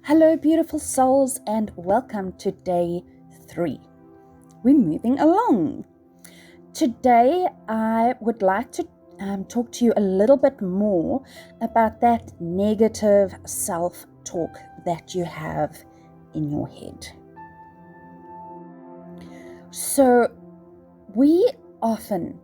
Hello, beautiful souls, and welcome to day 3. We're moving along. Today, I would like to talk to you a little bit more about that negative self-talk that you have in your head. So, we often,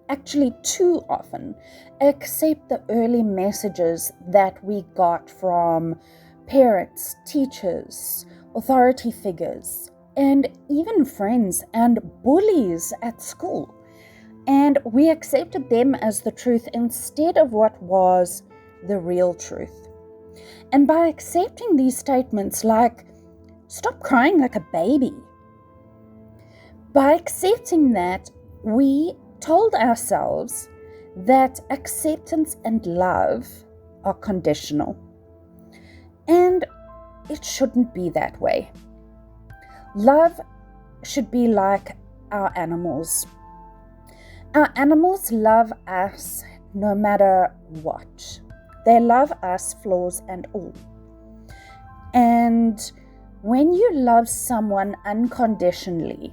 actually too often, accept the early messages that we got from parents, teachers, authority figures, and even friends and bullies at school. And we accepted them as the truth instead of what was the real truth. And by accepting these statements like, stop crying like a baby, by accepting that, we told ourselves that acceptance and love are conditional. And it shouldn't be that way. Love should be like our animals. Our animals love us no matter what. They love us, flaws and all. And when you love someone unconditionally,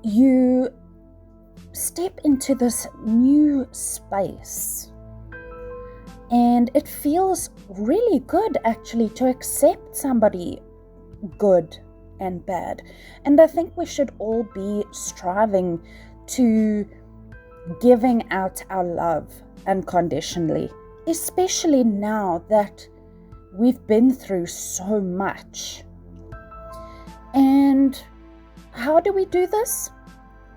you step into this new space. And it feels really good, actually, to accept somebody good and bad. And I think we should all be striving to giving out our love unconditionally, especially now that we've been through so much. And how do we do this?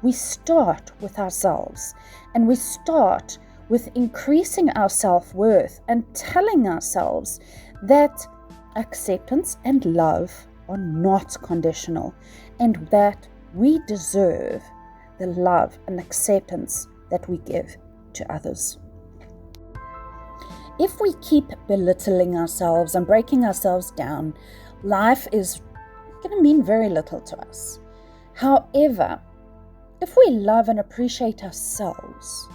We start with ourselves, and we start with increasing our self-worth and telling ourselves that acceptance and love are not conditional, and that we deserve the love and acceptance that we give to others. If we keep belittling ourselves and breaking ourselves down, life is going to mean very little to us. However, if we love and appreciate ourselves,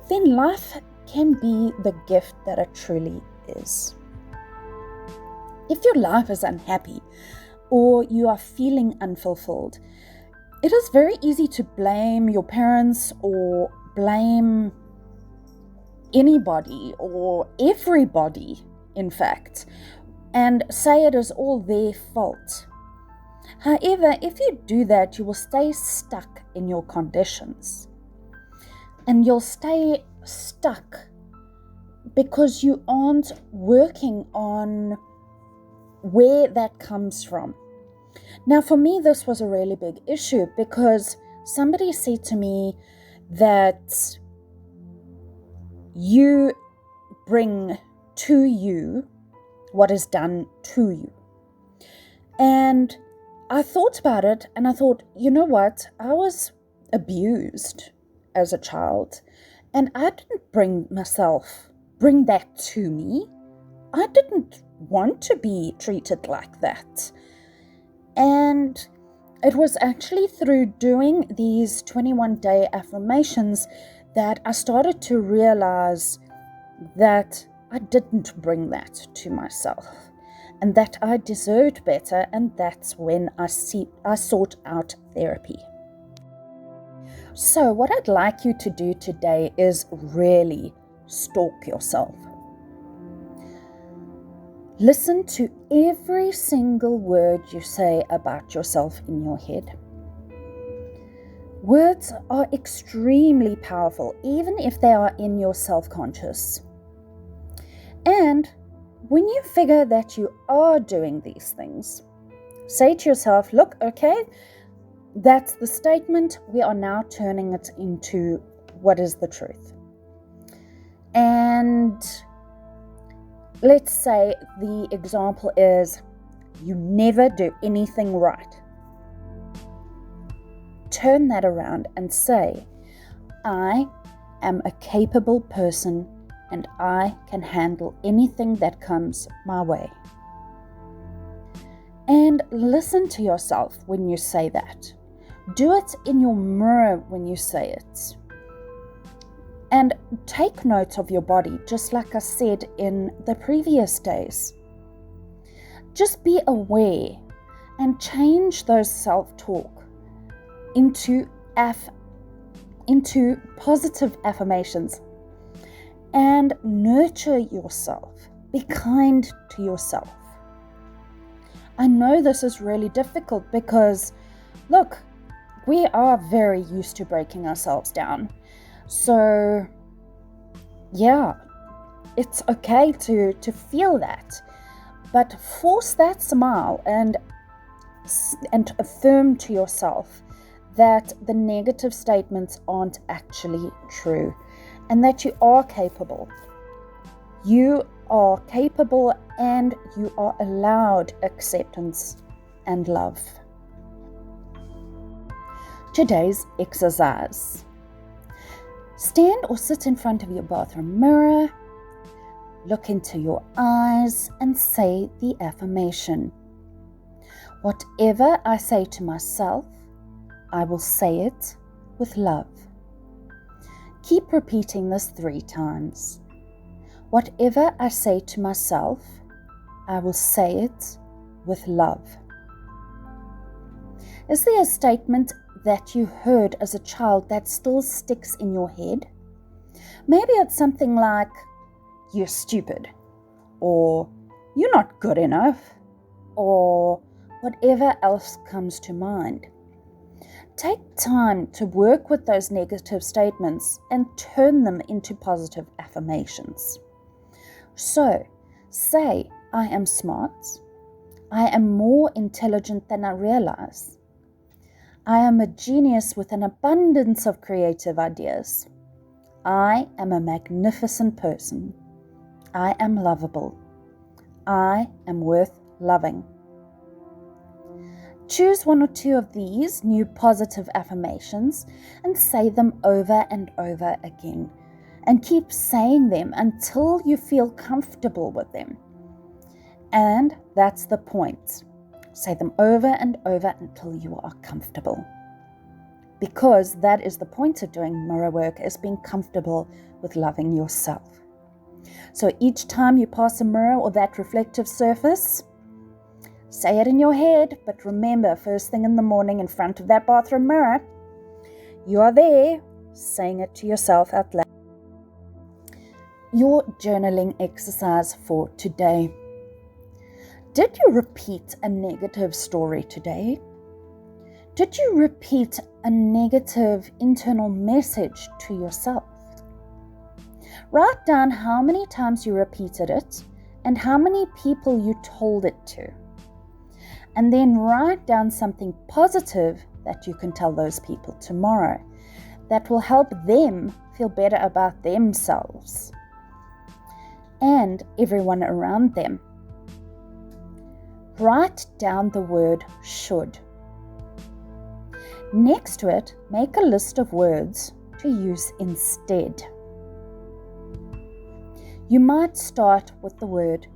then life can be the gift that it truly is. If your life is unhappy or you are feeling unfulfilled, it is very easy to blame your parents or blame anybody or everybody, in fact, and say it is all their fault. However, if you do that, you will stay stuck in your conditions. And you'll stay stuck because you aren't working on where that comes from. Now, for me, this was a really big issue because somebody said to me that you bring to you what is done to you. And I thought about it and I thought, you know what? I was abused as a child, and I didn't bring that to me. I didn't want to be treated like that. And it was actually through doing these 21-day affirmations that I started to realize that I didn't bring that to myself and that I deserved better, and that's when I sought out therapy. So what I'd like you to do today is really stalk yourself. Listen to every single word you say about yourself in your head. Words are extremely powerful, even if they are in your self-conscious. And when you figure that you are doing these things, say to yourself, look, okay, that's the statement. We are now turning it into what is the truth. And let's say the example is, you never do anything right. Turn that around and say, I am a capable person and I can handle anything that comes my way. And listen to yourself when you say that. Do it in your mirror when you say it. And take note of your body, just like I said in the previous days. Just be aware and change those self-talk into positive affirmations, and nurture yourself. Be kind to yourself. I know this is really difficult because, look, we are very used to breaking ourselves down. So, yeah, it's okay to feel that. But force that smile and affirm to yourself that the negative statements aren't actually true and that you are capable. You are capable and you are allowed acceptance and love. Today's exercise. Stand or sit in front of your bathroom mirror, look into your eyes and say the affirmation. Whatever I say to myself, I will say it with love. Keep repeating this 3 times. Whatever I say to myself, I will say it with love. Is there a statement that you heard as a child that still sticks in your head? Maybe it's something like, you're stupid, or you're not good enough, or whatever else comes to mind. Take time to work with those negative statements and turn them into positive affirmations. So, say, I am smart. I am more intelligent than I realize. I am a genius with an abundance of creative ideas. I am a magnificent person. I am lovable. I am worth loving. Choose 1 or 2 of these new positive affirmations and say them over and over again. And keep saying them until you feel comfortable with them. And that's the point. Say them over and over until you are comfortable. Because that is the point of doing mirror work, is being comfortable with loving yourself. So each time you pass a mirror or that reflective surface, say it in your head, but remember, first thing in the morning in front of that bathroom mirror, you are there saying it to yourself out loud. Your journaling exercise for today. Did you repeat a negative story today? Did you repeat a negative internal message to yourself? Write down how many times you repeated it and how many people you told it to. And then write down something positive that you can tell those people tomorrow that will help them feel better about themselves and everyone around them. Write down the word should. Next to it, make a list of words to use instead. You might start with the word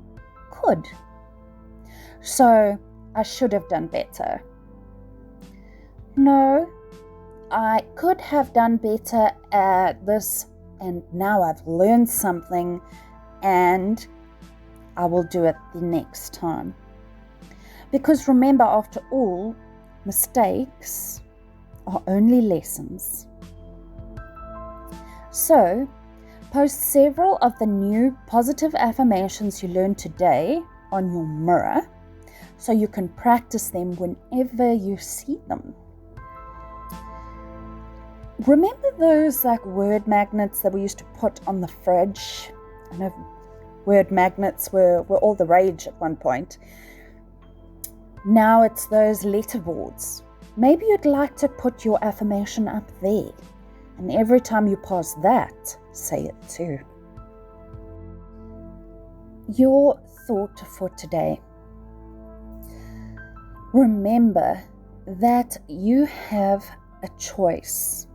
could. So, I should have done better. No, I could have done better at this, and now I've learned something and I will do it the next time. Because remember, after all, mistakes are only lessons. So, post several of the new positive affirmations you learned today on your mirror so you can practice them whenever you see them. Remember those word magnets that we used to put on the fridge? I know word magnets were all the rage at one point. Now it's those letterboards. Maybe you'd like to put your affirmation up there, and every time you pass that, say it too. Your thought for today. Remember that you have a choice.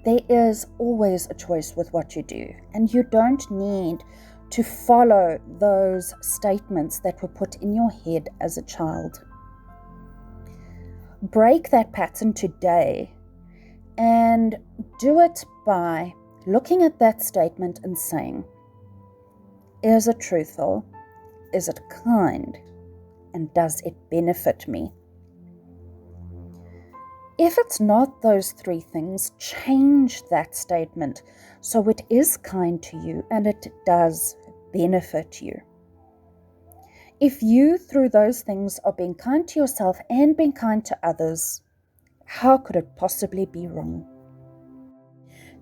There is always a choice with what you do, and you don't need to follow those statements that were put in your head as a child. Break that pattern today and do it by looking at that statement and saying, is it truthful? Is it kind? and does it benefit me? If it's not those 3 things, change that statement so it is kind to you and it does benefit you. If you, through those things, are being kind to yourself and being kind to others, how could it possibly be wrong?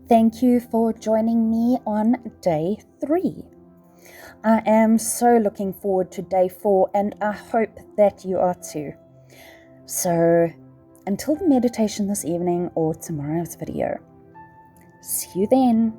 Thank you for joining me on day 3. I am so looking forward to day 4, and I hope that you are too. So, until the meditation this evening or tomorrow's video, see you then.